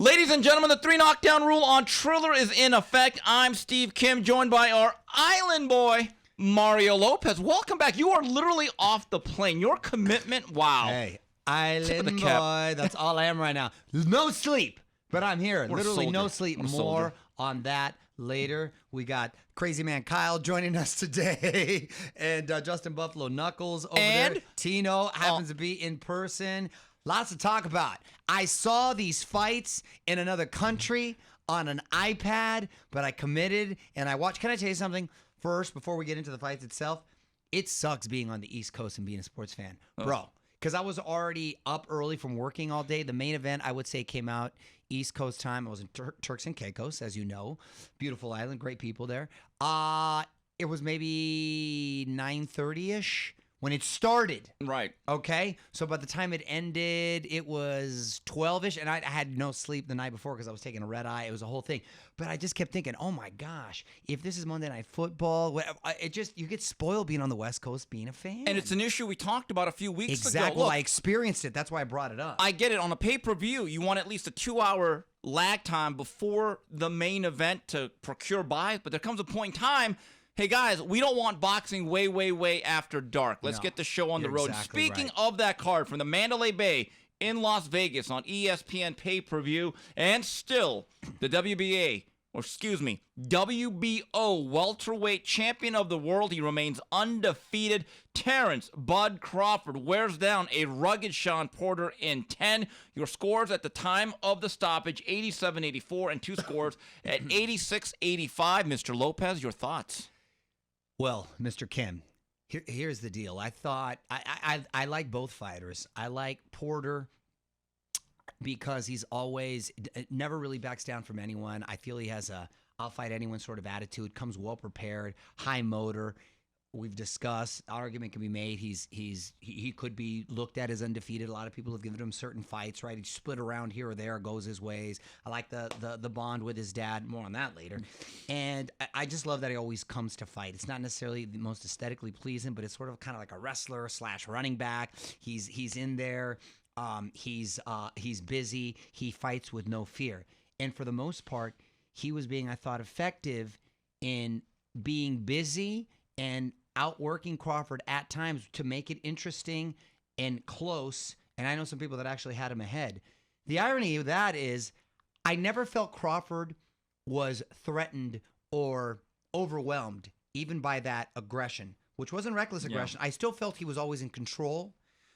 Ladies and gentlemen, the 3 knockdown rule on Triller is in effect. I'm Steve Kim, joined by our island boy, Mario Lopez. Welcome back. You are literally off the plane. Your commitment, wow. Hey, island boy, that's all I am right now. No sleep, but I'm here. Literally no sleep. More on that later. We got Crazy Man Kyle joining us today, and Justin Buffalo Knuckles over there. Tino happens to be in person. Lots to talk about. I saw these fights in another country on an iPad, but I committed and I watched. Can I tell you something first before we get into the fights itself? It sucks being on the East Coast and being a sports fan, bro, because I was already up early from working all day. The main event, I would say, came out East Coast time. I was in Turks and Caicos, as you know. Beautiful island, great people there. It was maybe 9:30-ish. When it started. Right. Okay? So by the time it ended, it was 12-ish, and I had no sleep the night before because I was taking a red eye. It was a whole thing. But I just kept thinking, oh my gosh, if this is Monday Night Football, you get spoiled being on the West Coast, being a fan. And it's an issue we talked about a few weeks ago. Exactly. Well, I experienced it. That's why I brought it up. I get it. On a pay-per-view, you want at least a 2-hour lag time before the main event to procure buys, but there comes a point in time. Hey, guys, we don't want boxing way after dark. Let's get the show on the road. Exactly Speaking of that card from the Mandalay Bay in Las Vegas on ESPN pay-per-view, and still the WBO welterweight champion of the world. He remains undefeated. Terence "Bud" Crawford wears down a rugged Shawn Porter in 10. Your scores at the time of the stoppage, 87-84, and 2 scores at 86-85. Mr. Lopez, your thoughts? Well, Mr. Kim, here's the deal. I thought I like both fighters. I like Porter because he's always never really backs down from anyone. I feel he has a I'll fight anyone sort of attitude. Comes well prepared, high motor. We've discussed. Argument can be made. He could be looked at as undefeated. A lot of people have given him certain fights, right? He split around here or there, goes his ways. I like the bond with his dad. More on that later. And I just love that he always comes to fight. It's not necessarily the most aesthetically pleasing, but it's sort of kind of like a wrestler / running back. He's in there. He's busy. He fights with no fear. And for the most part, he was being, I thought, effective in being busy and outworking Crawford at times to make it interesting and close. And I know some people that actually had him ahead. The irony of that is I never felt Crawford was threatened or overwhelmed even by that aggression, which wasn't reckless aggression. I still felt he was always in control,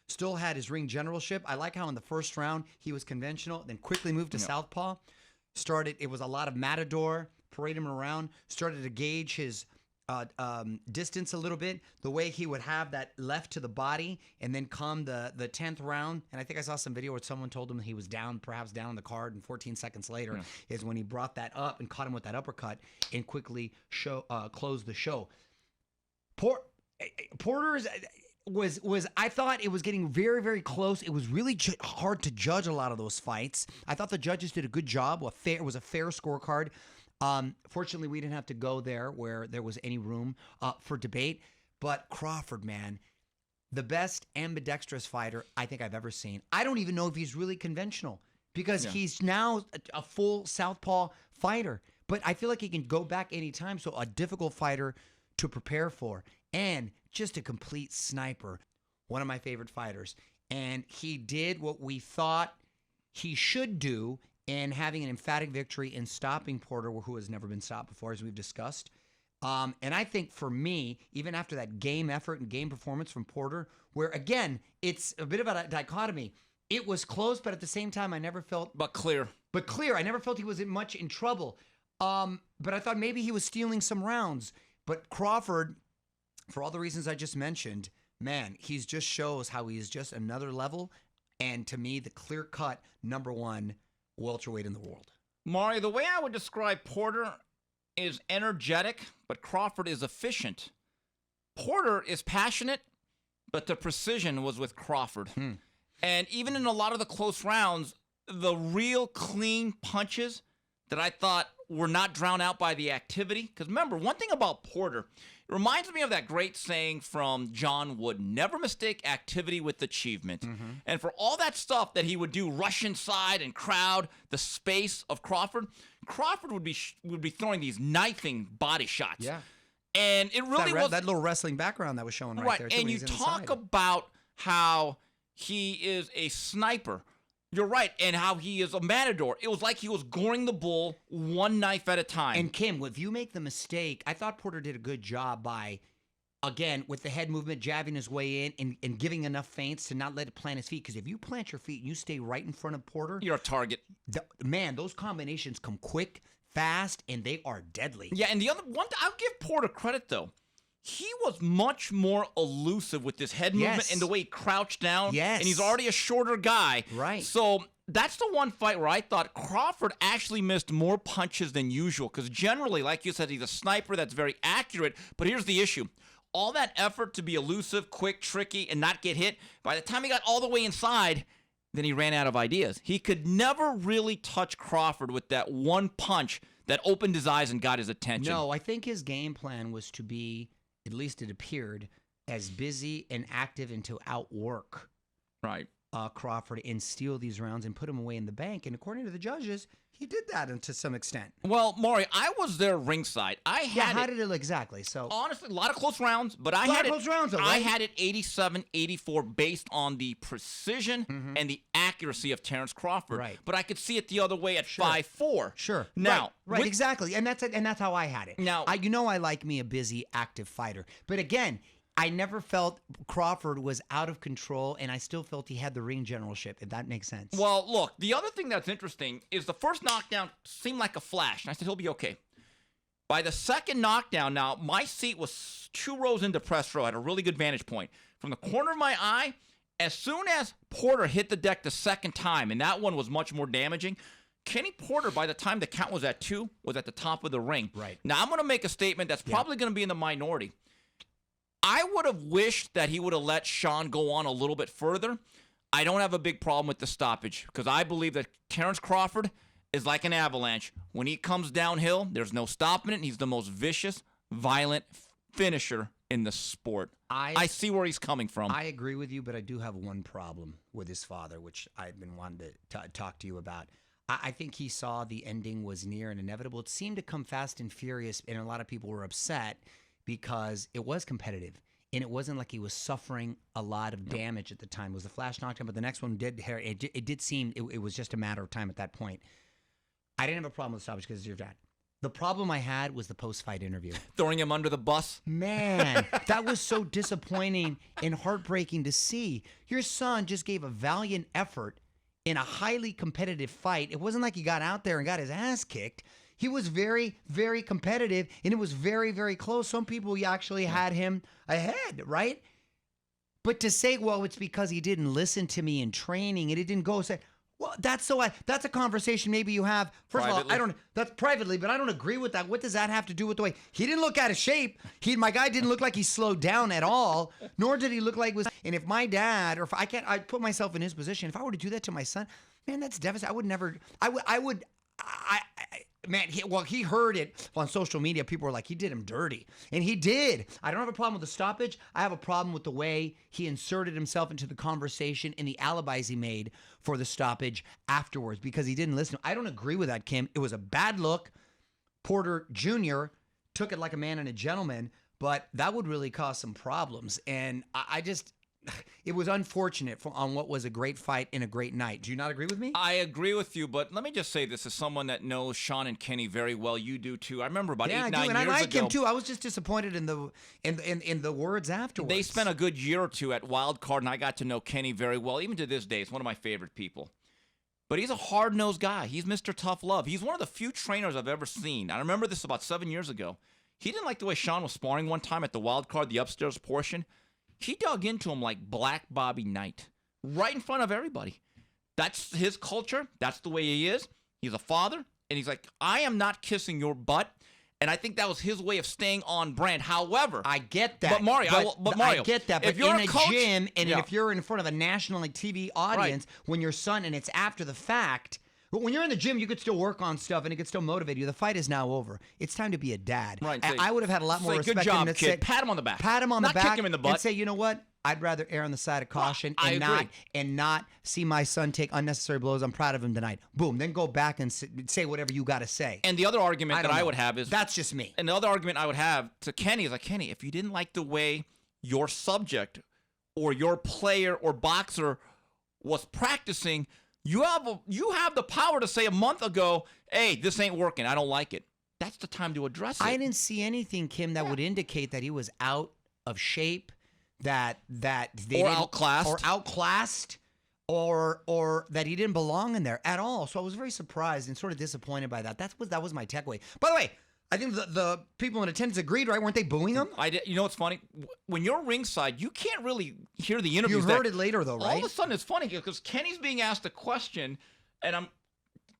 still had his ring generalship. I like how in the first round he was conventional, then quickly moved to southpaw. It was a lot of matador, parade him around, started to gauge his distance a little bit, the way he would have that left to the body, and then come the 10th round. And I think I saw some video where someone told him he was perhaps down on the card, and 14 seconds later is when he brought that up and caught him with that uppercut and quickly closed the show. Porter's was I thought it was getting very close. It was really hard to judge a lot of those fights. I thought the judges did a good job. It was a fair scorecard. Fortunately, we didn't have to go there where there was any room for debate. But Crawford, man, the best ambidextrous fighter I think I've ever seen. I don't even know if he's really conventional because he's now a full southpaw fighter. But I feel like he can go back anytime. So a difficult fighter to prepare for. And just a complete sniper. One of my favorite fighters. And he did what we thought he should do and having an emphatic victory in stopping Porter, who has never been stopped before, as we've discussed. And I think for me, even after that game effort and game performance from Porter, where, again, it's a bit of a dichotomy. It was close, but at the same time, I never felt... But clear. I never felt he was much in trouble. But I thought maybe he was stealing some rounds. But Crawford, for all the reasons I just mentioned, man, he just shows how he is just another level. And to me, the clear-cut #1 welterweight in the world. Mario, the way I would describe Porter is energetic, but Crawford is efficient. Porter is passionate, but the precision was with Crawford. And even in a lot of the close rounds, the real clean punches that I thought were not drowned out by the activity. Because remember, one thing about Porter, Reminds me of that great saying from John Wooden, never mistake activity with achievement. And for all that stuff that he would do, rush inside and crowd the space of Crawford, Crawford would be throwing these knifing body shots. Yeah. And it really was that little wrestling background that was showing right there. Too, and you talk about how he is a sniper. You're right, and how he is a matador. It was like he was goring the bull one knife at a time. And Kim, if you make the mistake, I thought Porter did a good job by, again, with the head movement, jabbing his way in and giving enough feints to not let it plant his feet. Because if you plant your feet and you stay right in front of Porter, you're a target. Man, those combinations come quick, fast, and they are deadly. Yeah, and the other one, I'll give Porter credit, though. He was much more elusive with his head movement and the way he crouched down. Yes. And he's already a shorter guy. Right. So that's the one fight where I thought Crawford actually missed more punches than usual. Because generally, like you said, he's a sniper that's very accurate. But here's the issue. All that effort to be elusive, quick, tricky, and not get hit, by the time he got all the way inside, then he ran out of ideas. He could never really touch Crawford with that one punch that opened his eyes and got his attention. No, I think his game plan was to be, at least it appeared, as busy and active and to outwork Crawford and steal these rounds and put him away in the bank. And according to the judges, he did that to some extent. Well, Maury, I was there ringside. How did it look exactly? So honestly, a lot of close rounds, but I had it 87-84 based on the precision and the accuracy of Terence Crawford. Right. But I could see it the other way at 5-4. Sure. Now, right, exactly. And that's how I had it. Now, I like me a busy, active fighter. But again, I never felt Crawford was out of control, and I still felt he had the ring generalship, if that makes sense. Well, look, the other thing that's interesting is the first knockdown seemed like a flash, and I said he'll be okay. By the second knockdown, now, my seat was 2 rows into press row. I had a really good vantage point. From the corner of my eye, as soon as Porter hit the deck the second time, and that one was much more damaging, Kenny Porter, by the time the count was at 2, was at the top of the ring. Right. Now, I'm going to make a statement that's probably going to be in the minority. I would have wished that he would have let Shawn go on a little bit further. I don't have a big problem with the stoppage because I believe that Terence Crawford is like an avalanche. When he comes downhill, there's no stopping it. He's the most vicious, violent finisher in the sport. I see where he's coming from. I agree with you, but I do have one problem with his father, which I've been wanting to talk to you about. I think he saw the ending was near and inevitable. It seemed to come fast and furious, and a lot of people were upset because it was competitive, and it wasn't like he was suffering a lot of damage at the time. It was a flash knockdown, but the next one it did seem it was just a matter of time at that point. I didn't have a problem with the stoppage because of your dad. The problem I had was the post-fight interview. Throwing him under the bus? Man, that was so disappointing and heartbreaking to see. Your son just gave a valiant effort in a highly competitive fight. It wasn't like he got out there and got his ass kicked. He was very, very competitive, and it was very, very close. Some people actually had him ahead, right? But to say, well, it's because he didn't listen to me in training and it didn't go, say, well, that's a conversation maybe you have. First of all, that's privately, but I don't agree with that. What does that have to do with the way he didn't look out of shape? My guy didn't look like he slowed down at all, nor did he look like was. And if my dad, or if I put myself in his position, if I were to do that to my son, man, that's devastating. I would never, man, he heard it on social media. People were like, he did him dirty. And he did. I don't have a problem with the stoppage. I have a problem with the way he inserted himself into the conversation and the alibis he made for the stoppage afterwards because he didn't listen. I don't agree with that, Kim. It was a bad look. Porter Jr. took it like a man and a gentleman, but that would really cause some problems. And it was unfortunate on what was a great fight and a great night. Do you not agree with me? I agree with you, but let me just say this as someone that knows Shawn and Kenny very well. You do too. I remember about 8-9 years ago. And I like him too. I was just disappointed in the words afterwards. They spent a good year or two at Wild Card, and I got to know Kenny very well. Even to this day, it's one of my favorite people. But he's a hard-nosed guy. He's Mr. Tough Love. He's one of the few trainers I've ever seen. I remember this about 7 years ago. He didn't like the way Shawn was sparring one time at the Wild Card, the upstairs portion. He dug into him like Black Bobby Knight, right in front of everybody. That's his culture. That's the way he is. He's a father, and he's like, I am not kissing your butt. And I think that was his way of staying on brand. However, I get that. But Mario, I get that. But if you're in a coach, gym, and if you're in front of a national TV audience, right. when your son, and it's after the fact, But when you're in the gym, you could still work on stuff and it could still motivate you. The fight is now over. It's time to be a dad. Right. I would have had a lot more respect. Good job, for him to kid. say, Pat him on the back. Pat him on the back. Not kick him in the butt. And say, you know what? I'd rather err on the side of caution and not see my son take unnecessary blows. I'm proud of him tonight. Boom. Then go back and say whatever you got to say. And the other argument that I would have is... That's just me. And the other argument I would have to Kenny is like, Kenny, if you didn't like the way your subject or your player or boxer was practicing, you have the power to say a month ago, hey, this ain't working. I don't like it. That's the time to address it. I didn't see anything, Kim, that would indicate that he was out of shape, that they outclassed, or that he didn't belong in there at all. So I was very surprised and sort of disappointed by that. That was my takeaway. By the way, I think the people in attendance agreed, right? Weren't they booing him? I did. You know what's funny? When you're ringside, you can't really hear the interviews. You heard it later, though, right? All of a sudden, it's funny because Kenny's being asked a question, and I'm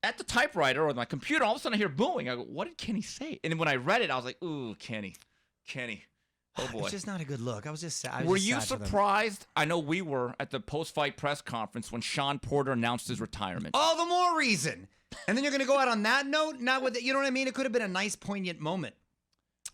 at the typewriter or my computer. All of a sudden, I hear booing. I go, "What did Kenny say?" And then when I read it, I was like, "Ooh, Kenny." Oh boy, it's just not a good look. I was just sad. Were you surprised? I know we were at the post-fight press conference when Shawn Porter announced his retirement. All the more reason. And then you're going to go out on that note? Not with you know what I mean? It could have been a nice, poignant moment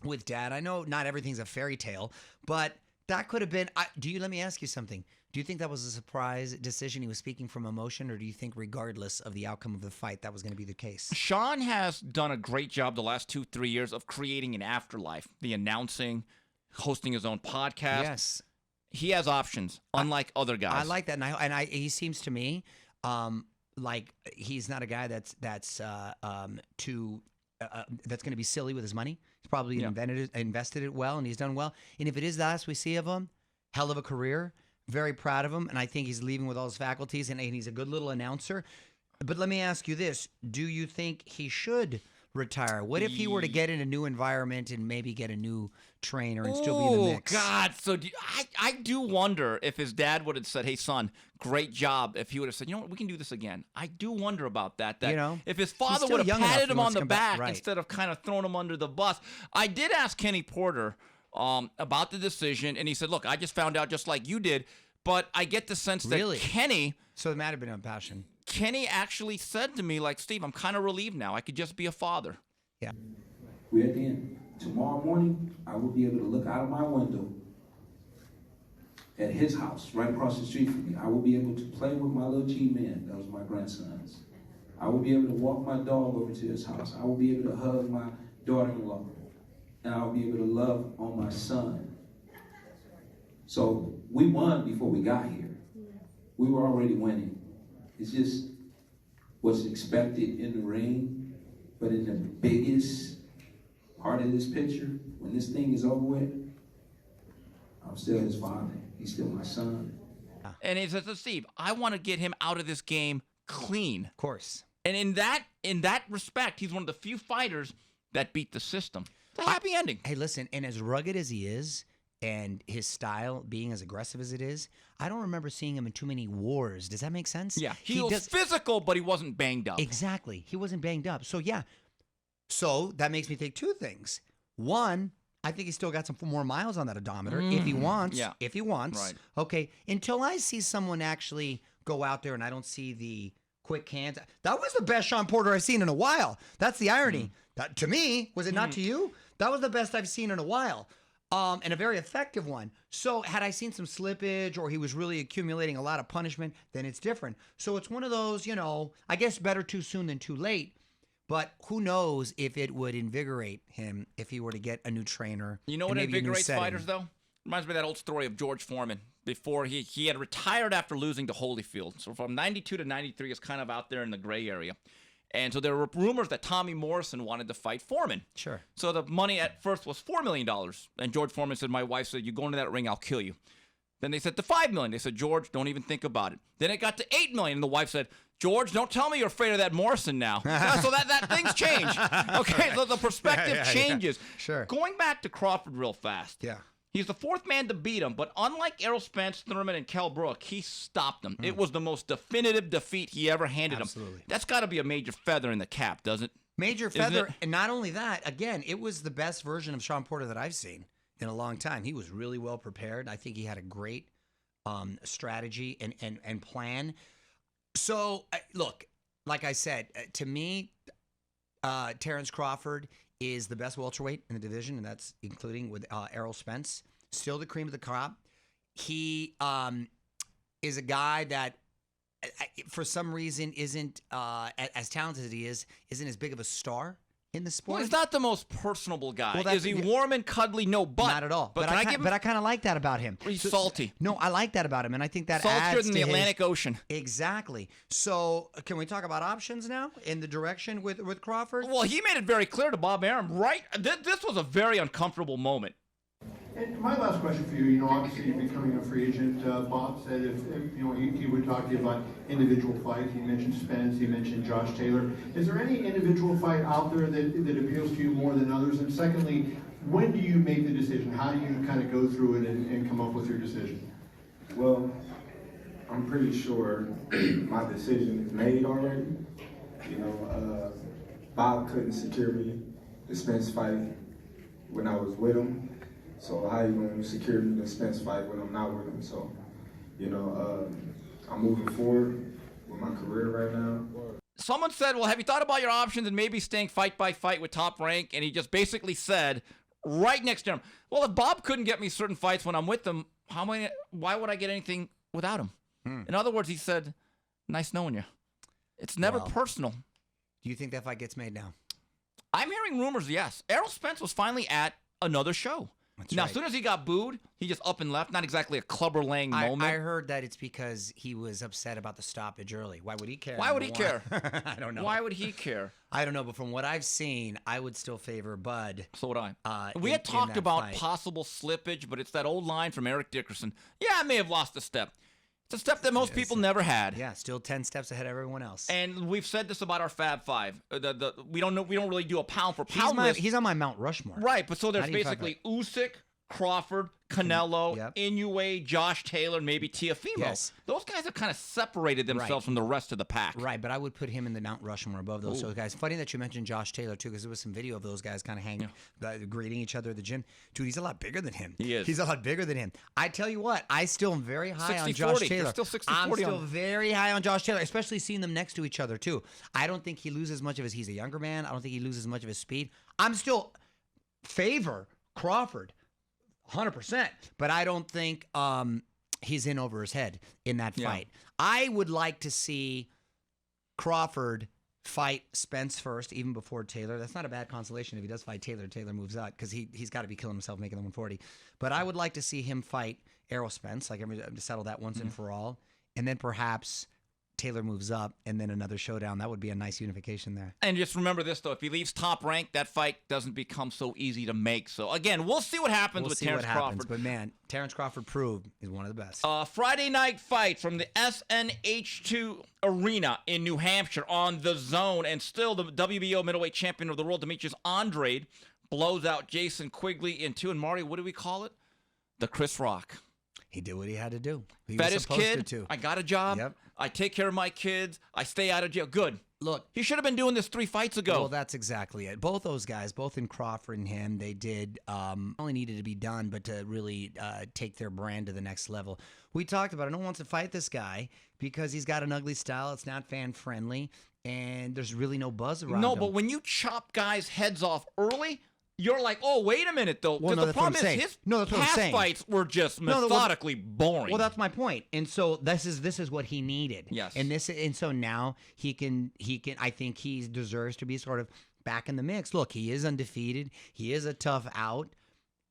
with Dad. I know not everything's a fairy tale, but that could have been. Let me ask you something. Do you think that was a surprise decision? He was speaking from emotion, or do you think, regardless of the outcome of the fight, that was going to be the case? Shawn has done a great job the last 2-3 years of creating an afterlife. The announcing, hosting his own podcast. Yes, he has options, unlike other guys. I like that, and he seems to me. Like he's not a guy that's going to be silly with his money. He's probably invested it well, and he's done well. And if it is the last we see of him, hell of a career. Very proud of him, and I think he's leaving with all his faculties, and he's a good little announcer. But let me ask you this: do you think he should retire? What if he were to get in a new environment and maybe get a new trainer and still be in the mix? Oh, God. So I do wonder if his dad would have said, hey, son, great job. If he would have said, you know what, we can do this again. I do wonder about that. If his father would have patted him on the back instead of kind of throwing him under the bus. I did ask Kenny Porter about the decision, and he said, look, I just found out just like you did, but I get the sense that Kenny... So it might have been on passion. Kenny actually said to me, like, Steve, I'm kind of relieved now. I could just be a father. Yeah. We're at the end. Tomorrow morning, I will be able to look out of my window at his house, right across the street from me. I will be able to play with my little G-Man. That was my grandsons. I will be able to walk my dog over to his house. I will be able to hug my daughter-in-law. And I will be able to love on my son. So we won before we got here. We were already winning. It's just what's expected in the ring, but in the biggest part of this picture, when this thing is over with, I'm still his father. He's still my son. And he says, Steve, I want to get him out of this game clean. Of course. And in that respect, he's one of the few fighters that beat the system. It's a happy ending. Hey, listen, and as rugged as he is, and his style being as aggressive as it is, I don't remember seeing him in too many wars. Does that make sense? Yeah, he was physical, but he wasn't banged up. Exactly. He wasn't banged up. So, yeah. So, that makes me think two things. One, I think he's still got some more miles on that odometer if he wants. Yeah. If he wants. Right. Okay. Until I see someone actually go out there and I don't see the quick hands. That was the best Shawn Porter I've seen in a while. That's the irony. That, to me, was it not to you? That was the best I've seen in a while. And a very effective one. So had I seen some slippage or he was really accumulating a lot of punishment, then it's different. So it's one of those, I guess better too soon than too late. But who knows if it would invigorate him if he were to get a new trainer. You know what invigorates fighters, though? Reminds me of that old story of George Foreman. Before he had retired after losing to Holyfield. So from 92 to 93 is kind of out there in the gray area. And so there were rumors that Tommy Morrison wanted to fight Foreman. Sure. So the money at first was $4 million. And George Foreman said, my wife said, you go into that ring, I'll kill you. Then they said to $5 million. They said, George, don't even think about it. Then it got to $8 million. And the wife said, George, don't tell me you're afraid of that Morrison now. So that things change. Okay, so the perspective changes. Yeah. Sure. Going back to Crawford real fast. Yeah. He's the fourth man to beat him, but unlike Errol Spence, Thurman, and Kell Brook, he stopped him. It was the most definitive defeat he ever handed him. That's got to be a major feather in the cap, doesn't it? Major feather, and not only that, again, it was the best version of Shawn Porter that I've seen in a long time. He was really well prepared. I think he had a great strategy and plan. So, look, like I said, to me, Terence Crawford is the best welterweight in the division, and that's including with Errol Spence. Still the cream of the crop. He is a guy that, for some reason, isn't as talented as he isn't as big of a star in the sport. Well, he's not the most personable guy. Well, is he warm and cuddly? No, but not at all. But, I kind of like that about him. He's salty. No, I like that about him, and I think that Saltier adds than to the Atlantic Ocean. Exactly. So, can we talk about options now in the direction with Crawford? Well, he made it very clear to Bob Arum, right? This was a very uncomfortable moment. And my last question for you, obviously you're becoming a free agent. Bob said if he would talk to you about individual fights. He mentioned Spence, he mentioned Josh Taylor. Is there any individual fight out there that appeals to you more than others? And secondly, when do you make the decision? How do you kind of go through it and come up with your decision? Well, I'm pretty sure my decision is made already. Bob couldn't secure me the Spence fight when I was with him. So how you going to secure me the Spence fight when I'm not with him? So, I'm moving forward with my career right now. Someone said, well, have you thought about your options and maybe staying fight by fight with Top Rank? And he just basically said, right next to him, well, if Bob couldn't get me certain fights when I'm with him, why would I get anything without him? In other words, he said, nice knowing you. It's never personal. Do you think that fight gets made now? I'm hearing rumors, yes. Errol Spence was finally at another show. That's now, right. as soon as he got booed, he just up and left. Not exactly a clubber-laying moment. I heard that it's because he was upset about the stoppage early. Why would he care? Why would he care? I don't know. Why would he care? I don't know, but from what I've seen, I would still favor Bud. So would I. We in had talked that about fight. possible slippage, but it's that old line from Eric Dickerson. Yeah, I may have lost a step. It's a step that most people never had. Yeah, still 10 steps ahead of everyone else. And we've said this about our Fab Five. We don't really do a pound for pound list. He's on my Mount Rushmore. Right, but so there's How do you talk basically Usyk, Crawford, Canelo, Yep. Inoue, Josh Taylor, maybe Teofimo. Yes. Those guys have kind of separated themselves from the rest of the pack. Right, but I would put him in the Mount Rushmore above those guys. Funny that you mentioned Josh Taylor, too, because there was some video of those guys kind of hanging, greeting each other at the gym. Dude, he's a lot bigger than him. He is. He's a lot bigger than him. I tell you what, I still am very high on 60-40. Josh Taylor. You're still 60-40 I'm still on him. very high on Josh Taylor, especially seeing them next to each other, too. I don't think he loses much of his, he's a younger man. I don't think he loses much of his speed. I'm still favor Crawford. 100%, but I don't think he's in over his head in that fight. I would like to see Crawford fight Spence first, even before Taylor. That's not a bad consolation if he does fight Taylor. Taylor moves out because he's got to be killing himself making the 140. But I would like to see him fight Errol Spence, like to settle that once and for all, and then perhaps Taylor moves up, and then another showdown. That would be a nice unification there. And just remember this, though. If he leaves Top Rank, that fight doesn't become so easy to make. So, again, we'll see what happens with Terence Crawford. But, man, Terence Crawford proved he's one of the best. Friday night fight from the SNH2 Arena in New Hampshire on the Zone. And still the WBO middleweight champion of the world, Demetrius Andrade, blows out Jason Quigley in 2. And, Mario, what do we call it? The Chris Rock. He did what he had to do. He Fed was his supposed kid. to. I got a job. Yep. I take care of my kids. I stay out of jail. Good. Look, he should have been doing this 3 fights ago. Well, that's exactly it. Both those guys, both in Crawford and him, they did only needed to be done, but to really take their brand to the next level. We talked about it. No one wants to fight this guy because he's got an ugly style. It's not fan friendly, and there's really no buzz around him. No, but when you chop guys' heads off early, you're like, oh, wait a minute, though. Well, no, the that's what I'm problem is saying. his No, that's what I'm past saying. fights were just methodically boring. Well, that's my point. And so this is what he needed. Yes. And so now he can I think he deserves to be sort of back in the mix. Look, he is undefeated. He is a tough out.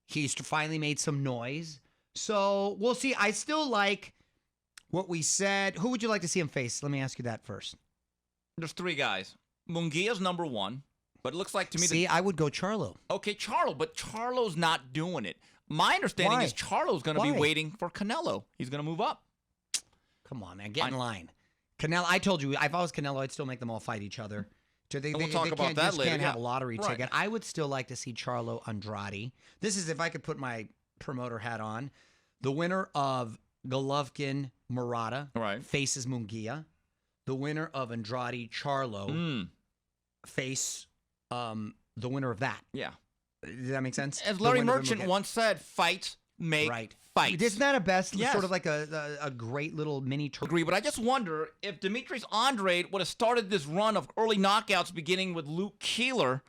He's finally made some noise. So we'll see. I still like what we said. Who would you like to see him face? Let me ask you that first. There's 3 guys. Munguia's number 1. But it looks like to me See, I would go Charlo. Okay, Charlo, but Charlo's not doing it. My understanding Why? is Charlo's going to be Why? waiting for Canelo. He's going to move up. Come on, man. Get in line. Canelo, I told you, if I was Canelo, I'd still make them all fight each other. So they, And we'll talk about that just later, can't have yeah. a lottery Right. ticket. I would still like to see Charlo Andrade. This is if I could put my promoter hat on. The winner of Golovkin Murata Right. faces Munguia. The winner of Andrade Charlo face the winner of that. Yeah. Does that make sense? As The Larry winner of Merchant Munguia. once said, fights make right. fights. Isn't that a best, Yes. sort of like a great little mini tournament? Agree, but I just wonder if Demetrius Andrade would have started this run of early knockouts beginning with Luke Keeler.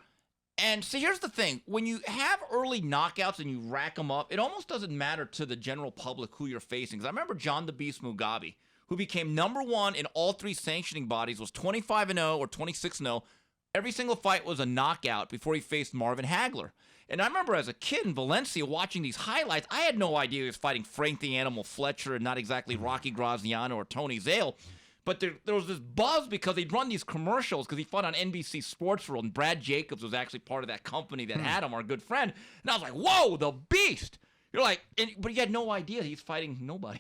And see, here's the thing. When you have early knockouts and you rack them up, it almost doesn't matter to the general public who you're facing. Because I remember John the Beast Mugabe, who became #1 in all 3 sanctioning bodies, was 25-0 or 26-0. Every single fight was a knockout before he faced Marvin Hagler. And I remember as a kid in Valencia watching these highlights, I had no idea he was fighting Frank the Animal Fletcher and not exactly Rocky Graziano or Tony Zale. But there was this buzz because they'd run these commercials because he fought on NBC Sports World, and Brad Jacobs was actually part of that company that had him, our good friend. And I was like, whoa, the beast. You're like, but you had no idea he's fighting nobody.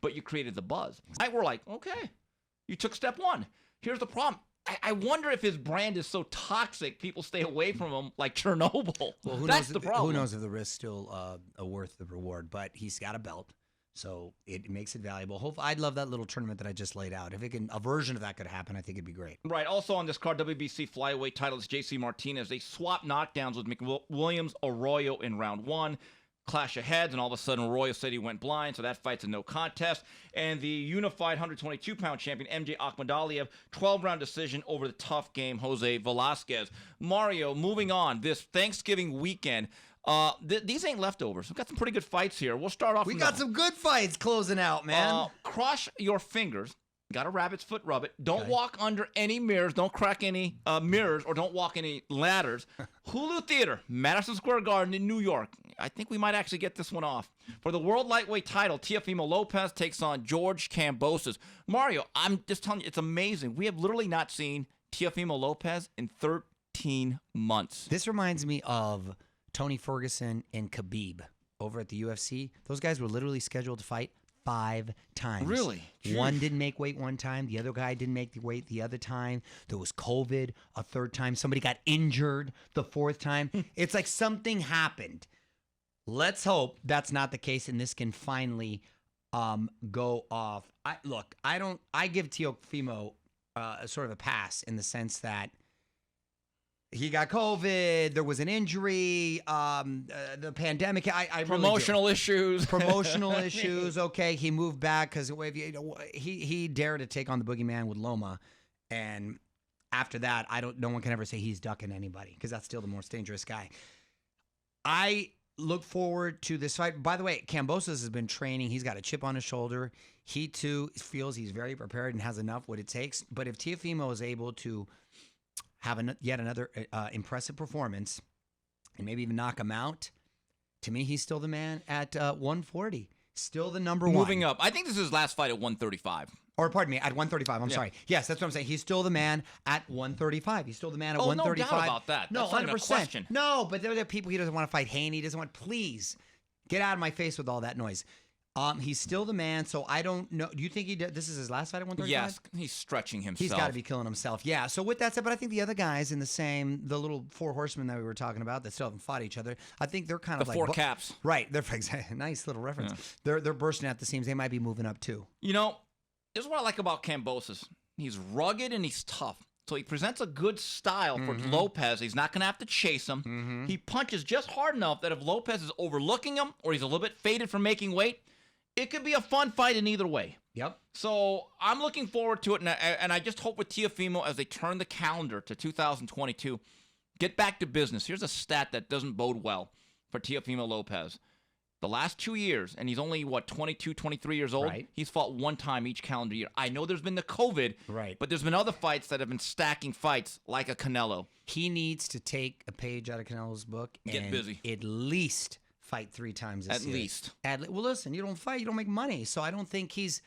But you created the buzz. We're like, okay, you took step 1. Here's the problem. I wonder if his brand is so toxic, people stay away from him like Chernobyl. Well, That's the problem. Who knows if the risk's still worth the reward? But he's got a belt, so it makes it valuable. I'd love that little tournament that I just laid out. If a version of that could happen, I think it'd be great. Right. Also on this card, WBC flyweight title is J.C. Martinez. They swapped knockdowns with McWilliams Arroyo in round 1. Clash of heads, and all of a sudden Arroyo said he went blind, so that fight's a no contest. And the unified 122-pound champion, MJ Akhmadaliev, 12-round decision over the tough game, Jose Velasquez. Mario, moving on, this Thanksgiving weekend, these ain't leftovers. We've got some pretty good fights here. We'll start off We from got some good fights closing out, man. Cross your fingers. Got a rabbit's foot, rub it. Don't walk under any mirrors. Don't crack any mirrors, or don't walk any ladders. Hulu Theater, Madison Square Garden in New York. I think we might actually get this one off. For the world lightweight title, Teofimo Lopez takes on George Kambosos. Mario, I'm just telling you, it's amazing. We have literally not seen Teofimo Lopez in 13 months. This reminds me of Tony Ferguson and Khabib over at the UFC. Those guys were literally scheduled to fight 5 times. Really? One didn't make weight one time. The other guy didn't make the weight the other time. There was COVID a third time. Somebody got injured the 4th time. It's like something happened. Let's hope that's not the case and this can finally go off. I give Teofimo sort of a pass in the sense that he got COVID. There was an injury. The pandemic. I Promotional issues. Promotional issues. Okay, he moved back because he dared to take on the boogeyman with Loma, and after that, no one can ever say he's ducking anybody because that's still the most dangerous guy. I look forward to this fight. By the way, Kambosos has been training. He's got a chip on his shoulder. He too feels he's very prepared and has enough what it takes. But if Teofimo is able to have yet another impressive performance and maybe even knock him out, to me, he's still the man at 140. Still the number one. Moving up. I think this is his last fight at 135. Or pardon me, at 135. I'm sorry. Yes, that's what I'm saying. He's still the man at 135. He's still the man at 135. No doubt about that. No, That's not 100%. even a question. No, but there are people he doesn't want to fight. Haney doesn't want. Please get out of my face with all that noise. He's still the man, so I don't know. Do you think this is his last fight at 135? Yes, he's stretching himself. He's got to be killing himself. Yeah. So with that said, but I think the other guys in the little 4 horsemen that we were talking about that still haven't fought each other, I think they're kind of the like 4 caps. Right. They're nice little reference. Yeah. They're bursting at the seams. They might be moving up too. You know, this is what I like about Kambosos. He's rugged and he's tough. So he presents a good style for Lopez. He's not going to have to chase him. He punches just hard enough that if Lopez is overlooking him or he's a little bit faded from making weight, it could be a fun fight in either way. Yep. So I'm looking forward to it, and I just hope with Teofimo, as they turn the calendar to 2022, get back to business. Here's a stat that doesn't bode well for Teofimo Lopez. The last 2 years, and he's only, 22, 23 years old? Right. He's fought 1 time each calendar year. I know there's been the COVID, right, but there's been other fights that have been stacking fights, like a Canelo. He needs to take a page out of Canelo's book and get busy. At least fight 3 times this year. At least. Well, listen, you don't fight, you don't make money. So I don't think he's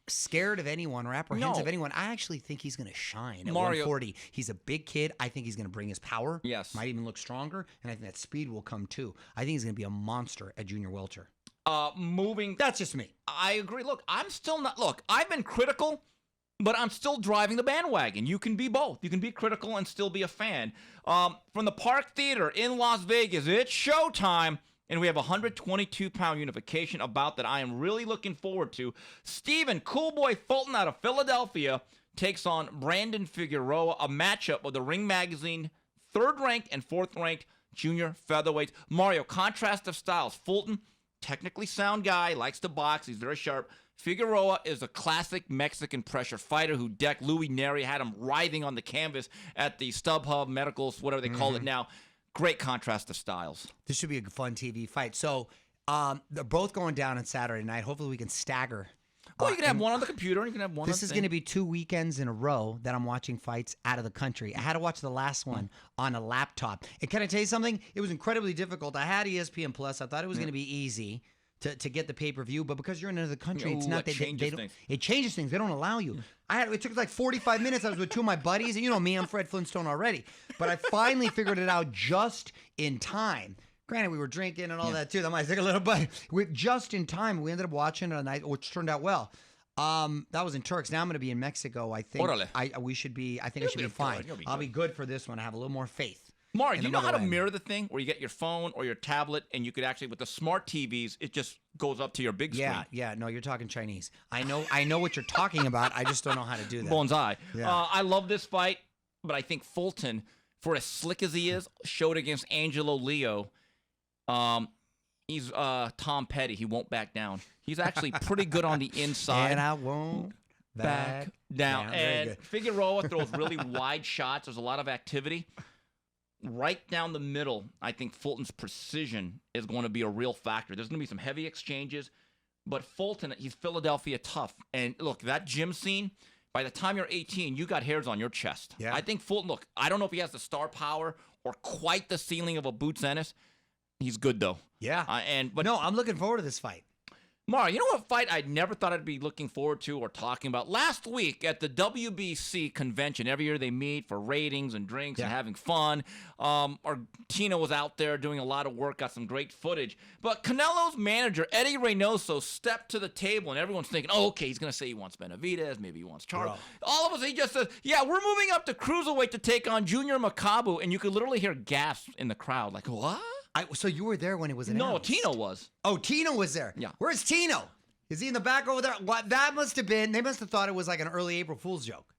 scared of anyone or apprehensive of anyone. I actually think he's going to shine at 140. He's a big kid. I think he's going to bring his power. Yes. Might even look stronger. And I think that speed will come too. I think he's going to be a monster at junior welter. That's just me. I agree. Look, I've been critical, but I'm still driving the bandwagon. You can be both. You can be critical and still be a fan. From the Park Theater in Las Vegas, it's showtime. And we have a 122-pound unification bout that I am really looking forward to. Stephen Coolboy Fulton out of Philadelphia takes on Brandon Figueroa, a matchup of the Ring Magazine 3rd-ranked and 4th-ranked junior featherweights. Mario, contrast of styles. Fulton, technically sound guy, likes to box. He's very sharp. Figueroa is a classic Mexican pressure fighter who decked Louis Neri, had him writhing on the canvas at the StubHub Medicals, whatever they call it now. Great contrast of styles. This should be a fun TV fight. So they're both going down on Saturday night. Hopefully we can stagger. Well, you can have one on the computer, and you can have one on the This is going to be 2 weekends in a row that I'm watching fights out of the country. I had to watch the last one on a laptop. And can I tell you something? It was incredibly difficult. I had ESPN Plus. I thought it was going to be easy to get the pay-per-view, but because you're in another country, it's not. It changes things. They don't allow you. It took like 45 minutes. I was with two of my buddies, and you know me, I'm Fred Flintstone already. But I finally figured it out just in time. Granted, we were drinking and all that too. That might take a little bit. Just in time, we ended up watching it a night, which turned out well. That was in Turks. Now I'm going to be in Mexico. I think I should be fine. I'll be good for this one. I have a little more faith. Mark, do you know how to mirror the thing where you get your phone or your tablet and you could actually, with the smart TVs, it just goes up to your big screen? Yeah. No, you're talking Chinese. I know what you're talking about. I just don't know how to do that. Bonsai. Yeah. I love this fight, but I think Fulton, for as slick as he is, showed against Angelo Leo. He's Tom Petty. He won't back down. He's actually pretty good on the inside. And I won't back down. And Figueroa throws really wide shots. There's a lot of activity. Right down the middle, I think Fulton's precision is going to be a real factor. There's going to be some heavy exchanges, but Fulton, he's Philadelphia tough. And look, that gym scene, by the time you're 18, you got hairs on your chest. Yeah. I think Fulton, look, I don't know if he has the star power or quite the ceiling of a Boots Ennis. He's good, though. Yeah. But no, I'm looking forward to this fight. Mario, you know what fight I never thought I'd be looking forward to or talking about? Last week at the WBC convention, every year they meet for ratings and drinks and having fun. Our Tina was out there doing a lot of work, got some great footage. But Canelo's manager, Eddie Reynoso, stepped to the table, and everyone's thinking, oh, okay, he's going to say he wants Benavidez, maybe he wants Charlo. All of a sudden, he just says, yeah, we're moving up to cruiserweight to take on Junior Makabu, and you could literally hear gasps in the crowd, like, what? So you were there when it was announced? No, Tino was. Oh, Tino was there. Yeah. Where's Tino? Is he in the back over there? What? That must have been. They must have thought it was like an early April Fool's joke.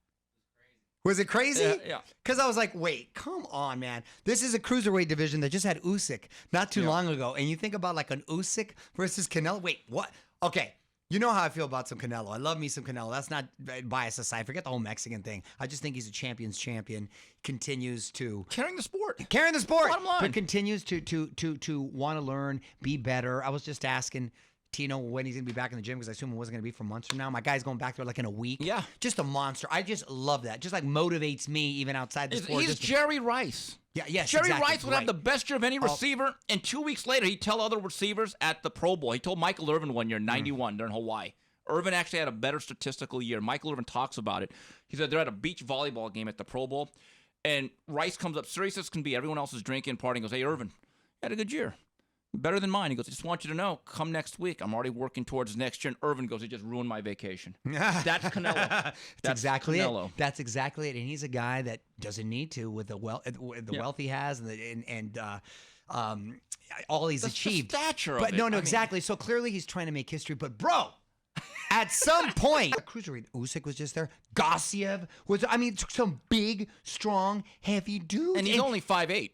Was it crazy? Yeah. Because I was like, wait, come on, man. This is a cruiserweight division that just had Usyk not too long ago, and you think about like an Usyk versus Canelo. Wait, what? Okay. You know how I feel about some Canelo. I love me some Canelo. That's not bias aside. Forget the whole Mexican thing. I just think he's a champion's champion. Continues to Carrying the sport. Bottom line. But continues to want to learn, be better. I was just asking Tino when he's going to be back in the gym because I assume it wasn't going to be for months from now. My guy's going back there like in a week. Yeah. Just a monster. I just love that. Just like motivates me even outside the sport. He's Jerry Rice. Yeah, yes, Jerry exactly. Rice would have the best year of any receiver, and 2 weeks later, he'd tell other receivers at the Pro Bowl. He told Michael Irvin one year, 91, during Hawaii. Irvin actually had a better statistical year. Michael Irvin talks about it. He said they're at a beach volleyball game at the Pro Bowl, and Rice comes up, serious as can be. Everyone else is drinking, partying. Goes, hey, Irvin, you had a good year. Better than mine. He goes, I just want you to know, come next week. I'm already working towards next year. And Irvin goes, it just ruined my vacation. That's Canelo. That's exactly Canelo. it. That's exactly it. And he's a guy that doesn't need to with the wealth he has and all he's achieved. The stature but of it. No, exactly. So clearly he's trying to make history. But bro, at some point, cruiserweight Usyk was just there. Gassiev was. I mean, some big, strong, heavy dude. And he's only 5'8".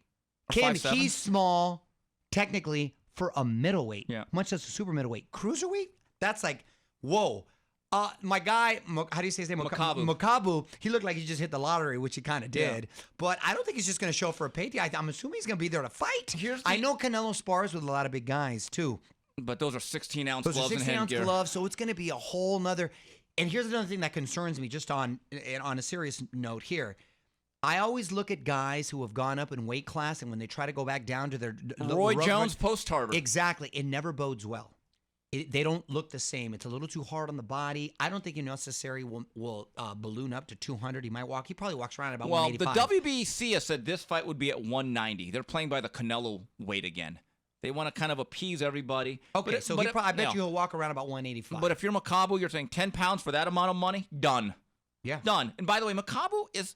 Kim, 5'7". he's small, technically, for a middleweight. Yeah. Much less a super middleweight. Cruiserweight? That's like, whoa. My guy, how do you say his name? Makabu. He looked like he just hit the lottery, which he kind of did. Yeah. But I don't think he's just going to show up for a payday. I'm assuming he's going to be there to fight. I know Canelo spars with a lot of big guys, too. But those are 16-ounce gloves and headgear. 16-ounce gloves, so it's going to be a whole nother. And here's another thing that concerns me, just on a serious note here. I always look at guys who have gone up in weight class, and when they try to go back down to their Roy Jones post-Harvard. Exactly. It never bodes well. They don't look the same. It's a little too hard on the body. I don't think he necessarily will balloon up to 200. He probably walks around at about 185. Well, the WBC has said this fight would be at 190. They're playing by the Canelo weight again. They want to kind of appease everybody. Okay, I bet you he'll walk around about 185. But if you're Makabu, you're saying 10 pounds for that amount of money? Done. Yeah. Done. And by the way, Makabu is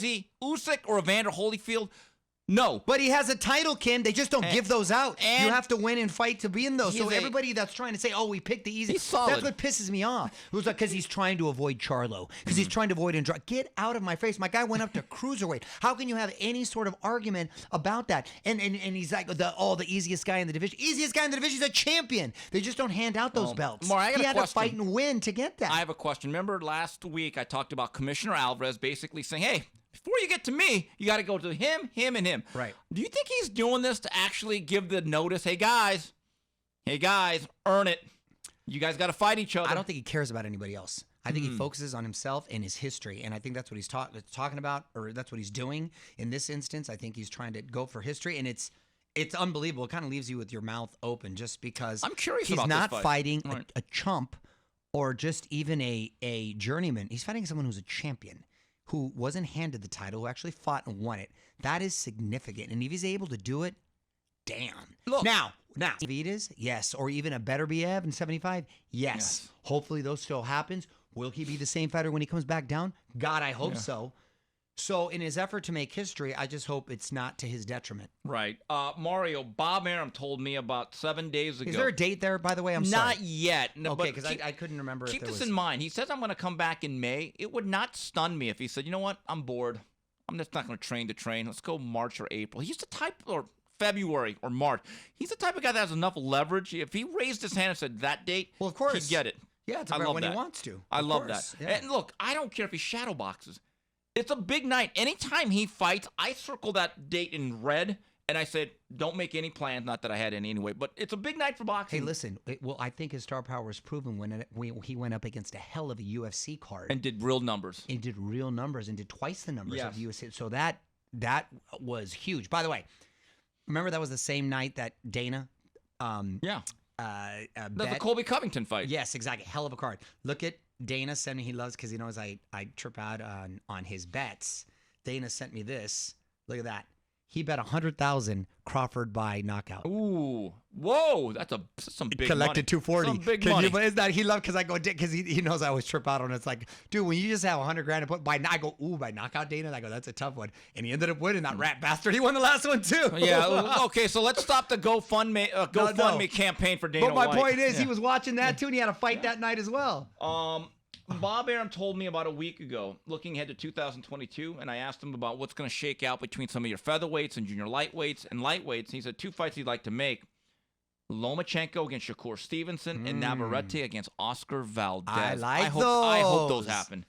he Usyk or Evander Holyfield? No. But he has a title, Kim. They just don't give those out. and You have to win and fight to be in those. he's So a- everybody that's trying to say, oh, we picked the easy. He's solid. That's what pisses me off. It was like, because he's trying to avoid Charlo. Because he's trying to avoid Andrade. Get out of my face. My guy went up to cruiserweight. How can you have any sort of argument about that? And he's like, the easiest guy in the division. Easiest guy in the division. He's a champion. They just don't hand out those belts. Mar, I got he a had question. to fight and win to get that. I have a question. Remember last week I talked about Commissioner Alvarez basically saying, hey, before you get to me, you got to go to him, and him. Right. Do you think he's doing this to actually give the notice, hey, guys, earn it. You guys got to fight each other. I don't think he cares about anybody else. I think he focuses on himself and his history, and I think that's what he's talking about, or that's what he's doing in this instance. I think he's trying to go for history, and it's unbelievable. It kind of leaves you with your mouth open just because I'm curious he's about not this fight. fighting Right. a chump or just even a journeyman. He's fighting someone who's a champion, who wasn't handed the title, who actually fought and won it. That is significant, and if he's able to do it, damn. Look. Now, Vitas, yes, or even a better Biev in 75, yes. Hopefully those still happens. Will he be the same fighter when he comes back down? God, I hope so. So in his effort to make history, I just hope it's not to his detriment. Right. Mario, Bob Arum told me about 7 days ago. Is there a date there, by the way? I'm sorry. Not yet. No, Okay, but because I couldn't remember if keep there this was... in mind. He says I'm going to come back in May. It would not stun me if he said, you know what, I'm bored. I'm just not going to train. Let's go March or April. He's the type, or February or March. He's the type of guy that has enough leverage. If he raised his hand and said that date, Well, of course. he'd get it. Yeah, it's I about love when that. he wants to. I Of love course, that. yeah. And look, I don't care if he shadow boxes. It's a big night. Anytime he fights, I circle that date in red, and I said, don't make any plans. Not that I had any anyway, but it's a big night for boxing. Hey, listen. I think his star power was proven when he went up against a hell of a UFC card And did real numbers. and did real numbers and did twice the numbers of Yes. UFC. So that was huge. By the way, remember that was the same night that Dana Yeah. That's the bet? Colby Covington fight. Yes, exactly. Hell of a card. Look at Dana sent me. He loves because he knows I trip out on his bets. Dana sent me this. Look at that. He bet 100,000 Crawford by knockout. Ooh. Whoa. That's some big Collected money. 240. Some big Can money. You, is that he loved because I go because he knows I always trip out on it. It's like, dude, when you just have 100 grand to put by, I go, ooh, by knockout, Dana. And I go, that's a tough one. And he ended up winning that rat bastard. He won the last one too. Yeah. Okay. So let's stop the GoFundMe campaign for Dana But my White. point is, he was watching that too, and he had a fight that night as well. Bob Arum told me about a week ago, looking ahead to 2022, and I asked him about what's going to shake out between some of your featherweights and junior lightweights and lightweights. He said 2 fights he'd like to make: Lomachenko against Shakur Stevenson and Navarrete against Oscar Valdez. I hope those those. happen.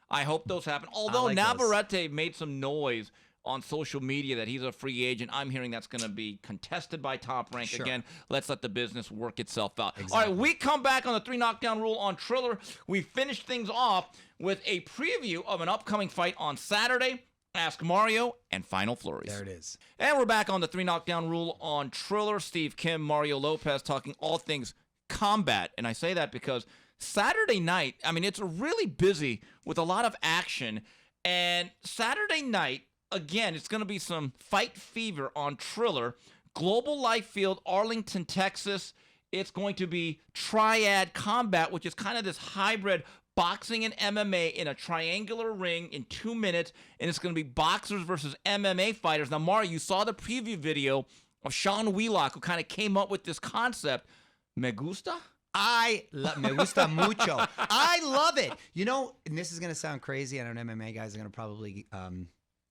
I hope those happen. Although like those. Navarrete made some noise on social media that he's a free agent, I'm hearing that's going to be contested by Top Rank. Sure. Again, let's let the business work itself out. Exactly. All right, we come back on the 3 knockdown rule on Triller. We finish things off with a preview of an upcoming fight on Saturday, Ask Mario, and Final Flurries. There it is. And we're back on the 3 knockdown rule on Triller. Steve Kim, Mario Lopez talking all things combat. And I say that because Saturday night, I mean, it's really busy with a lot of action. And Saturday night, again, it's going to be some fight fever on Triller. Global Life Field, Arlington, Texas. It's going to be Triad Combat, which is kind of this hybrid boxing and MMA in a triangular ring in 2 minutes. And it's going to be boxers versus MMA fighters. Now, Mario, you saw the preview video of Sean Wheelock, who kind of came up with this concept. Me gusta? Me gusta mucho. I love it. You know, and this is going to sound crazy. I know MMA guys are going to probably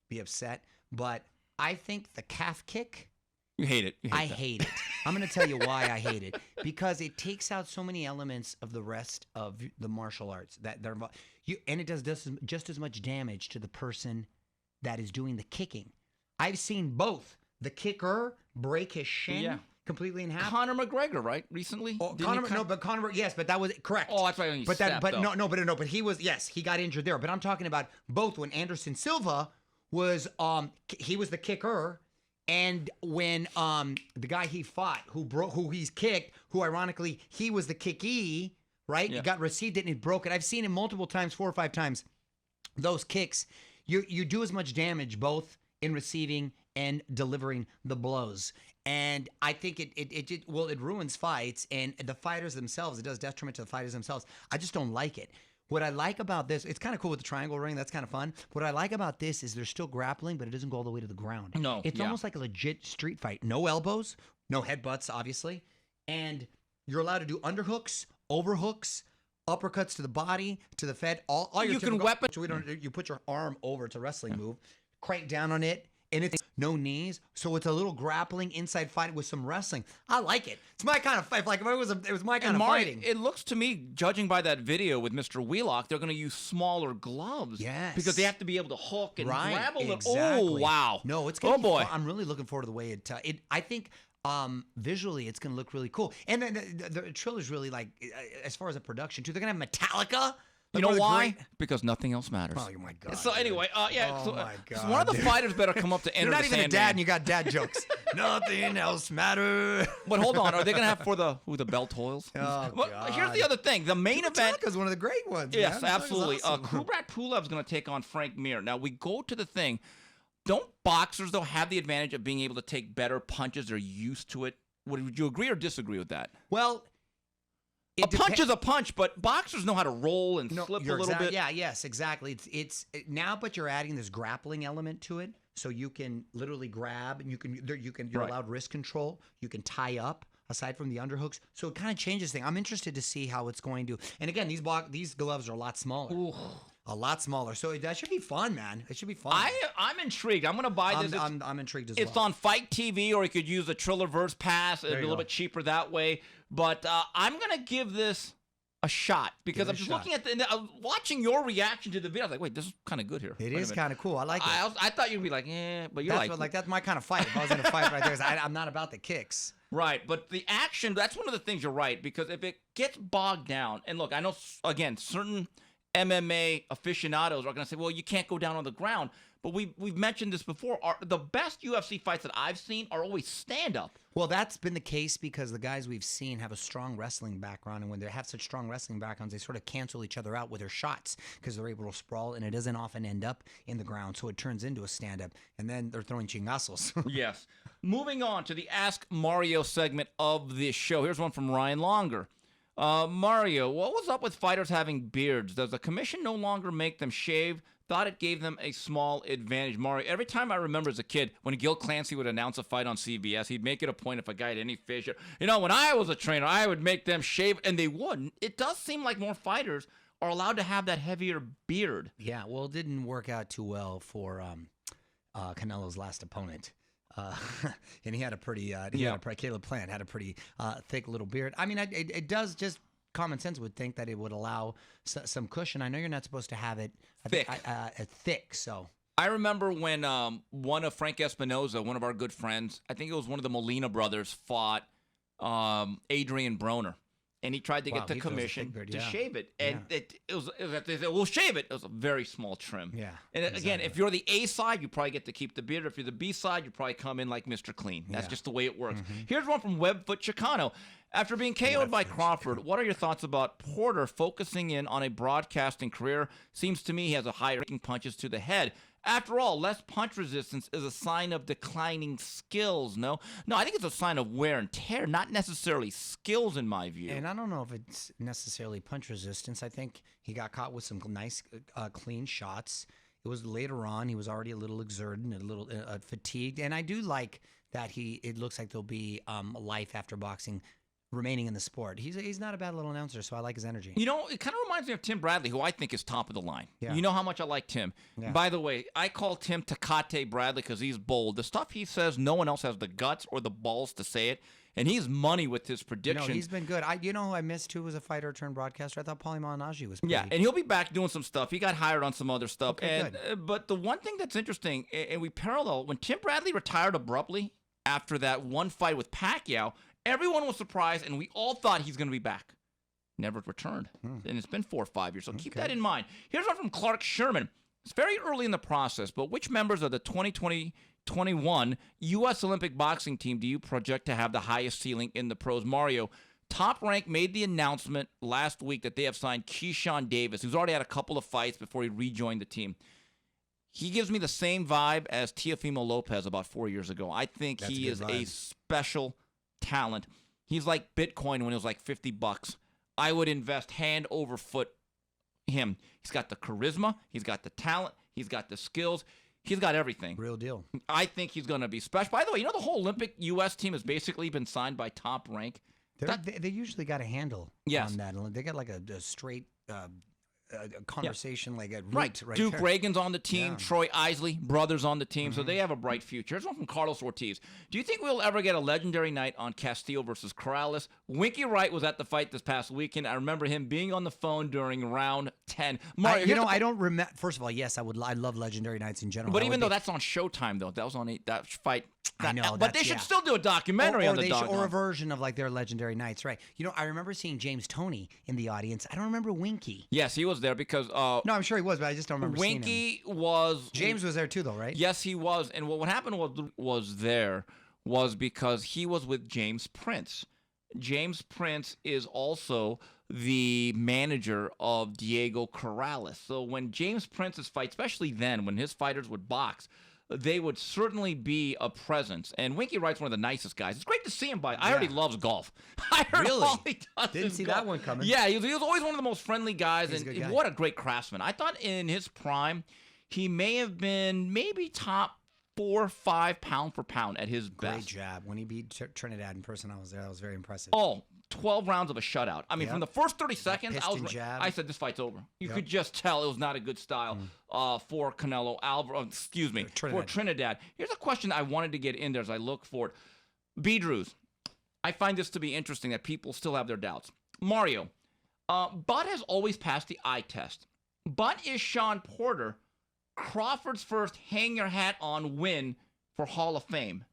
be upset, but I think the calf kick, You hate it. You hate I that. hate it. I'm going to tell you why I hate it. Because it takes out so many elements of the rest of the martial arts that they're involved. And it does just as much damage to the person that is doing the kicking. I've seen both the kicker break his shin completely in half. Conor McGregor, right? Recently? Oh, Didn't he Conor, yes, but that was correct. Oh, that's right. When he stepped, though. But he was, yes, he got injured there. But I'm talking about both when Anderson Silva was, he was the kicker, and when the guy he fought, who he's kicked, who ironically he was the kickee, right? Yeah. He got received it and he broke it. I've seen it multiple times, 4 or 5 times. Those kicks, you do as much damage both in receiving and delivering the blows. And I think it ruins fights, and the fighters themselves, it does detriment to the fighters themselves. I just don't like it. What I like about this, it's kind of cool with the triangle ring. That's kind of fun. What I like about this is there's still grappling, but it doesn't go all the way to the ground. No, It's almost like a legit street fight. No elbows, no headbutts, obviously. And you're allowed to do underhooks, overhooks, uppercuts to the body, to the fed. All your You can typical- weapon- So you put your arm over. It's a wrestling move. Crank down on it. And it's no knees, so it's a little grappling inside fight with some wrestling. I like it. It's my kind of fight. Like if it was my kind of Mario, fighting. it looks to me, judging by that video with Mr. Wheelock, they're going to use smaller gloves. Yes. Because they have to be able to hook and Right, grab a little. exactly. Oh, wow. No, it's gonna be boy. fun. I'm really looking forward to the way it. I think visually it's gonna look really cool. And then the Triller's really like, as far as a production too, they're gonna have Metallica. You know why? Because nothing else matters. Oh my god. So dude. anyway, yeah. Oh so, my so God, one of the dude. fighters better come up to enter You're not the even a Sandman. dad, and you got dad jokes. Nothing else matters. But hold on, are they gonna have for the belt toils? Oh, Well, here's the God. other thing: the main event. Metallica's one of the great ones. Yes, man. absolutely. Awesome. Kubrat Pulev's going to take on Frank Mir. Now, we go to the thing. Don't boxers, though, have the advantage of being able to take better punches? They're used to it. Would you agree or disagree with that? Well, A punch is a punch, but boxers know how to roll and slip a you're little bit. Yeah, yes, exactly. It's now, but you're adding this grappling element to it, so you can literally grab and you're Right. allowed wrist control. You can tie up aside from the underhooks, so it kind of changes things. I'm interested to see how it's going to. And again, these gloves are a lot smaller. Ooh. A lot smaller, so that should be fun, man. It should be fun. I'm intrigued. I'm going to buy this. I'm intrigued as It's well. on Fight TV, or you could use the Trillerverse pass. It'd be a you little go. bit cheaper that way. But I'm going to give this a shot because Give it I'm a just shot. looking at watching your reaction to the video. I was like, wait, this is kind of good here. It Wait a is minute. kind of cool. I like it. I thought you'd be like, but you're That's my kind of fight. If I was in a fight right there, 'cause I'm not about the kicks. right. But the action, that's one of the things you're right, because if it gets bogged down, and look, I know, again, certain MMA aficionados are going to say, well, you can't go down on the ground. But we've mentioned this before. The best UFC fights that I've seen are always stand-up. Well, that's been the case because the guys we've seen have a strong wrestling background, and when they have such strong wrestling backgrounds, they sort of cancel each other out with their shots because they're able to sprawl, and it doesn't often end up in the ground, so it turns into a stand-up, and then they're throwing chingazos. Yes. Moving on to the Ask Mario segment of this show. Here's one from Ryan Longer. Mario, what was up with fighters having beards? Does the commission no longer make them shave? Thought it gave them a small advantage. Mario, every time I remember as a kid, when Gil Clancy would announce a fight on CBS, he'd make it a point if a guy had any facial. You know, when I was a trainer, I would make them shave, and they wouldn't. It does seem like more fighters are allowed to have that heavier beard. Yeah, well, it didn't work out too well for Canelo's last opponent. And he had a pretty, Caleb Plant had a pretty thick little beard. I mean, it does just, common sense would think that it would allow some cushion. I know you're not supposed to have it Thick. thick, so. I remember when one of Frank Espinoza, one of our good friends, I think it was one of the Molina brothers, fought Adrian Broner. And he tried to Wow, get the he throws a commission thick beard, to yeah. shave it. And they said, we'll shave it. It was a very small trim. Yeah, And again, if you're the A side, you probably get to keep the beard. If you're the B side, you probably come in like Mr. Clean. That's Yeah. just the way it works. Here's one from Webfoot Chicano. After being KO'd by Crawford, what are your thoughts about Porter focusing in on a broadcasting career? Seems to me he has a higher ranking punches to the head. After all, less punch resistance is a sign of declining skills, no? No, I think it's a sign of wear and tear, not necessarily skills in my view. And I don't know if it's necessarily punch resistance. I think he got caught with some nice, clean shots. It was later on. He was already a little exerted and a little fatigued. And I do like that it looks like there'll be life after boxing remaining in the sport. He's not a bad little announcer, so I like his energy. You know, it kind of reminds me of Tim Bradley, who I think is top of the line. Yeah. You know how much I like Tim. Yeah. By the way, I call Tim Tecate Bradley because he's bold. The stuff he says, no one else has the guts or the balls to say it, and he's money with his predictions. He's been good. Who I missed too was a fighter turned broadcaster. I thought Paulie Malignaggi was pretty. Yeah, and he'll be back doing some stuff. He got hired on some other stuff. Okay, and good. But the one thing that's interesting, and we parallel, when Tim Bradley retired abruptly after that one fight with Pacquiao, everyone was surprised, and we all thought he's going to be back. Never returned. And it's been 4 or 5 years, so keep that in mind. Here's one from Clark Sherman. It's very early in the process, but which members of the 2020-21 U.S. Olympic boxing team do you project to have the highest ceiling in the pros? Mario, Top Rank made the announcement last week that they have signed Keyshawn Davis, who's already had a couple of fights before he rejoined the team. He gives me the same vibe as Teofimo Lopez about 4 years ago. I think That's a he good is a vibe. special talent. He's like Bitcoin when it was like $50. I would invest hand over foot him. He's got the charisma. He's got the talent. He's got the skills. He's got everything. Real deal. I think he's going to be special. By the way, you know the whole Olympic U.S. team has basically been signed by Top Rank. They usually got a handle on that. They got like a straight conversation, like a root Right. Duke there. Reagan's on the team. Troy Isley, brothers on the team. So they have a bright future. Here's one from Carlos Ortiz. Do you think we'll ever get a legendary night on Castillo versus Corrales? Winky Wright was at the fight this past weekend. I remember him being on the phone during round 10. Mario, I don't remember. First of all, yes, I love legendary nights in general. But even though that's on Showtime, though, that was on that fight. I know, but they should still do a documentary on the dog. Or a version of like their legendary nights, right? I remember seeing James Toney in the audience. I don't remember Winky. Yes, he was there because no, I'm sure he was, but I just don't remember seeing him. Winky was. James was there too, though, right? Yes, he was. And what happened was because he was with James Prince. James Prince is also the manager of Diego Corrales. So when James Prince's fight, especially then when his fighters would box, they would certainly be a presence. And Winky Wright's one of the nicest guys. It's great to see him I heard he loves golf. I heard Really? all he does Didn't is see golf. that one coming. Yeah, he was always one of the most friendly guys. He's a good guy. What a great craftsman. I thought in his prime, he may have been maybe top 4 or 5 pound for pound at his best. Great jab. When he beat Trinidad in person, I was there. That was very impressive. Oh, 12 rounds of a shutout. I mean, from the first 30 seconds, I said this fight's over. You could just tell it was not a good style for Canelo for Trinidad. Here's a question I wanted to get in there as I look for it. B-Drews, I find this to be interesting that people still have their doubts. Mario, Bud has always passed the eye test. But is Shawn Porter Crawford's first hang-your-hat-on win for Hall of Fame?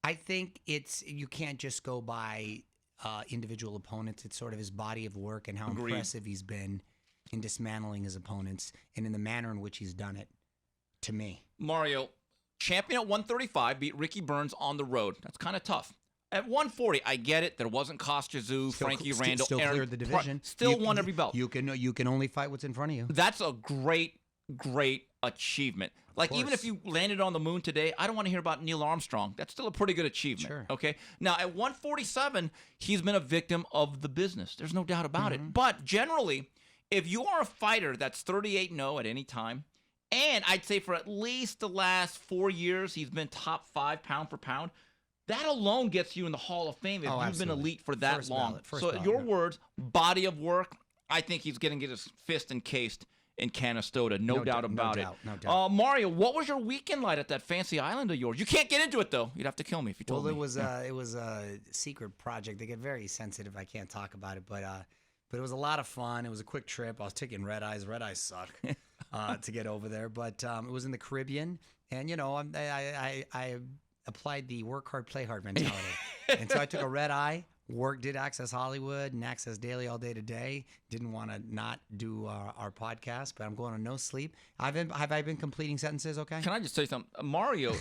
I think you can't just go by individual opponents. It's sort of his body of work and how impressive he's been in dismantling his opponents and in the manner in which he's done it, to me. Mario, champion at 135, beat Ricky Burns on the road. That's kind of tough. At 140, I get it. There wasn't Kostya, Frankie Randall. Still cleared the division. Still won every belt. You can only fight what's in front of you. That's a great achievement. Like, even if you landed on the moon today, I don't want to hear about Neil Armstrong. That's still a pretty good achievement. Sure. Okay? Now, at 147, he's been a victim of the business. There's no doubt about it. But generally, if you are a fighter that's 38-0 at any time, and I'd say for at least the last 4 years, he's been top 5 pound for pound, that alone gets you in the Hall of Fame if you've been elite for that long. So, your words, body of work, I think he's going to get his fist encased in Canastota, no doubt about it. No doubt. Mario, what was your weekend like at that fancy island of yours? You can't get into it, though. You'd have to kill me if you told me. Well, it was a secret project. They get very sensitive. I can't talk about it, but it was a lot of fun. It was a quick trip. I was taking red eyes. Red eyes suck to get over there, but it was in the Caribbean, and I applied the work hard, play hard mentality, and so I took a red eye. Did Access Hollywood and Access Daily all day today. Didn't want to not do our podcast, but I'm going on no sleep. Have I been completing sentences? Okay. Can I just say something? Mario,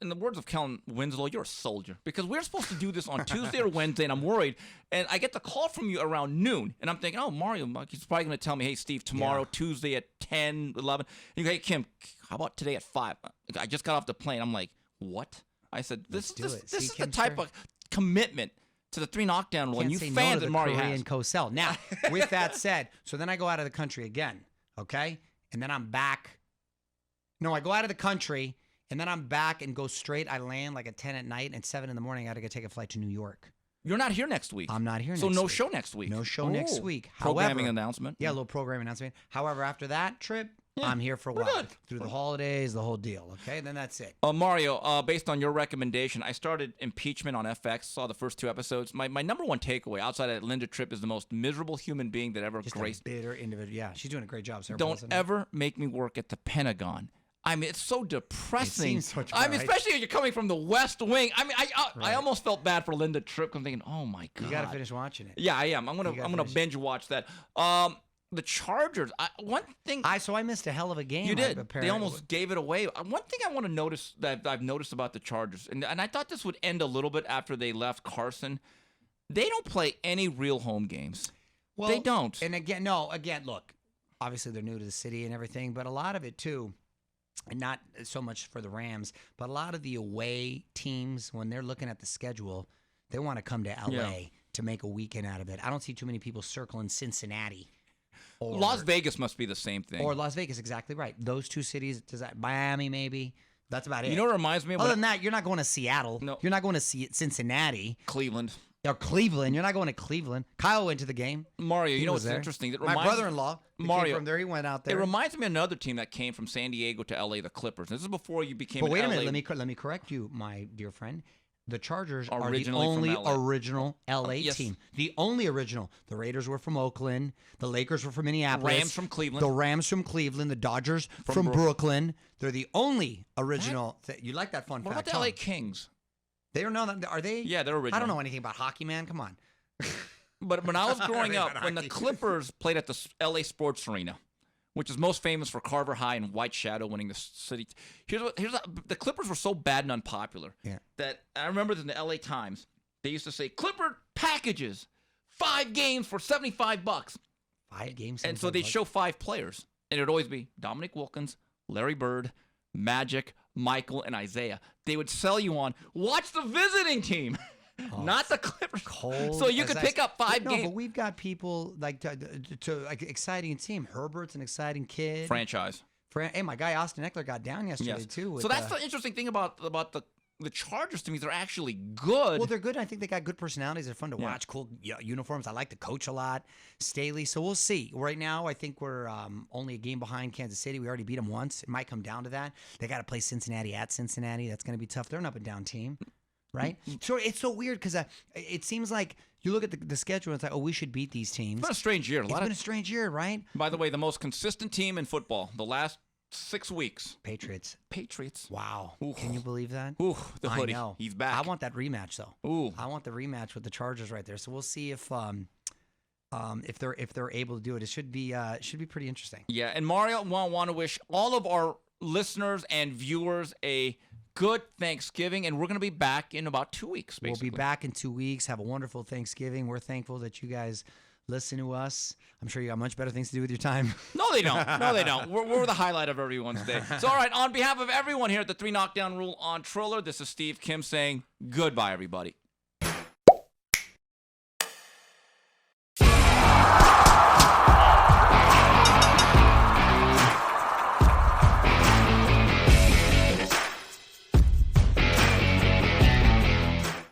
in the words of Kellen Winslow, you're a soldier. Because we're supposed to do this on Tuesday or Wednesday, and I'm worried. And I get the call from you around noon, and I'm thinking, oh, Mario, he's probably going to tell me, hey, Steve, tomorrow, Tuesday at 10, 11. And you go, hey, Kim, how about today at 5? I just got off the plane. I'm like, what? I said, this is the type of commitment to the 3 knockdown rule, and you fans at Mario has. Cosell. Now, with that said, so then I go out of the country again, okay? And then I'm back. No, I go out of the country, and then I'm back and go straight. I land like at 10 at night, and at 7 in the morning, I got to go take a flight to New York. You're not here next week. I'm not here next week. So no show next week. No show next week. Programming announcement. Yeah, a little programming announcement. However, after that trip, I'm here for a while. Through the holidays, the whole deal, okay? Then that's it. Mario, based on your recommendation, I started Impeachment on FX, saw the first 2 episodes. My number one takeaway outside of Linda Tripp is the most miserable human being that ever graced. A bitter individual. Yeah, she's doing a great job. Sarah Don't Paulson. ever make me work at the Pentagon. I mean, it's so depressing. It seems so I mean, especially if you're coming from the West Wing. I mean, I almost felt bad for Linda Tripp. I'm thinking, oh my God. You got to finish watching it. Yeah, I am. I'm gonna binge watch that. The Chargers. One thing. So I missed a hell of a game. You did. They almost gave it away. One thing I want to notice that I've noticed about the Chargers, and I thought this would end a little bit after they left Carson. They don't play any real home games. Well, they don't. And again, look. Obviously, they're new to the city and everything, but a lot of it too. And not so much for the Rams, but a lot of the away teams, when they're looking at the schedule, they want to come to L.A. to make a weekend out of it. I don't see too many people circling Cincinnati. Las Vegas must be the same thing. Or Las Vegas, exactly right. Those two cities, Miami maybe. That's about it. You know what reminds me of? Other than that, you're not going to Seattle. No. You're not going to Cincinnati. Cleveland. Or Cleveland. You're not going to Cleveland. Kyle went to the game. Mario, He you know was what's there. interesting? That My brother-in-law Mario, came from there. He went out there. It reminds me of another team that came from San Diego to LA, the Clippers. This is before you became But an wait a LA. minute. Let me correct you, my dear friend. The Chargers are the Originally from only LA. original LA Yes. team. The only original. The Raiders were from Oakland. The Lakers were from Minneapolis. Rams from Cleveland. The Rams from Cleveland. The Dodgers from Brooklyn. They're the only original. You like that fun What fact? about the huh? LA Kings? They don't know. Are they? Yeah, they're original. I don't know anything about hockey, man. Come on. But when I was growing Not up, when the hockey. Clippers played at the LA Sports Arena, which is most famous for Carver High and White Shadow winning the city. The Clippers were so bad and unpopular that I remember in the LA Times, they used to say, Clipper packages, 5 games for $75. 5 games. And so they'd show 5 players. And it would always be Dominic Wilkins, Larry Bird, Magic, Michael, and Isaiah. They would sell you on, watch the visiting team. Not the Clippers. Cold So you could pick up 5 No, games. but we've got people like like exciting team. Herbert's an exciting kid. Franchise. Hey, my guy Austin Eckler got down yesterday too. So that's the interesting thing about the Chargers to me. They're actually good. Well, they're good. I think they got good personalities. They're fun to watch. Cool uniforms. I like the coach a lot, Staley. So we'll see. Right now, I think we're only a game behind Kansas City. We already beat them once. It might come down to that. They got to play Cincinnati at Cincinnati. That's going to be tough. They're an up and down team. Right? So it's so weird because it seems like you look at the schedule and it's like, oh, we should beat these teams. It's been a strange year. It's been a strange year, right? By the way, the most consistent team in football the last 6 weeks. Patriots. Wow. Ooh. Can you believe that? Ooh, the I hoodie. know. He's back. I want that rematch though. Ooh. I want the rematch with the Chargers right there. So we'll see if they're able to do it. It should be pretty interesting. Yeah, and Mario, want to wish all of our listeners and viewers a good Thanksgiving, and we're going to be back in about 2 weeks, basically. We'll be back in 2 weeks. Have a wonderful Thanksgiving. We're thankful that you guys listen to us. I'm sure you got much better things to do with your time. No, they don't. No, they don't. We're the highlight of everyone's day. So, all right, on behalf of everyone here at the 3 Knockdown Rule on Triller, this is Steve Kim saying goodbye, everybody.